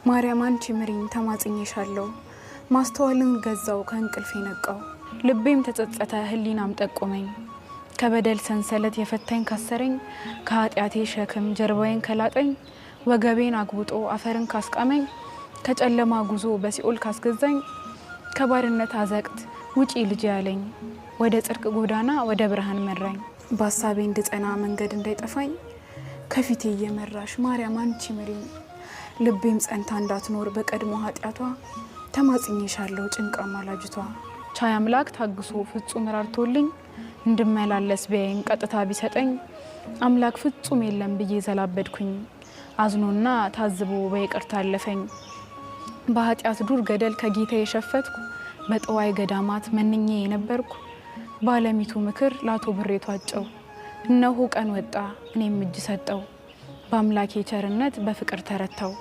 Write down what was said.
ማርያም አንቺ ምሪኝ ተማጽኜሻለሁ ማስተዋልን ገዛው ከእንቅልፌ ነቃው ልቤም ተጸጸተ ህሊናም ጠቆመኝ ከበደል ሰንሰለት የፈታኝ ካሰረኝ ከኃጢአቴ ሸክም ጀርባዬን ከላጠኝ ወገቤን አግብጦ አፈርን ካስቃመኝ ከጨለማ ጉዞ በሲኦል ካስገዛኝ ከባርነት አዘቅት ውጪ ልጅ ያለኝ ወደ ጽድቅ ጎዳና ወደ ብርሃን መራኝ በሐሳቤ እንድጸና መንገድ እንዳይጠፋኝ ከፊቴ እየመራሽ ማርያም አንቺ ምሪኝ ልቤም ጸንታ እንዳትኖር በቀድሞ ኃጢያቷ ተማጽኜሻለሁ ጭንቃ ማላጅቷ ቻይ አምላክ ታግሶ ፍጹም ራርቶልኝ እንድመላለስ ቢያይን ቀጥታ ቢሰጠኝ አምላክ ፍጹም የለም ብዬ ዘላበድኩኝ አዝኖና ታዝቦ በይቅርታ አለፈኝ በኃጢያት ዱር ገደል ከጌታ የሸፈትኩ በጠዋይ ገዳማት መንኜ የነበርኩ ባለሚቱ ምክር ላቶ ብሬቷ አጨው እነሆ ቀን ወጣ እኔም እጅ ሰጠው በአምላኬ ቸርነት በፍቅር ተረታው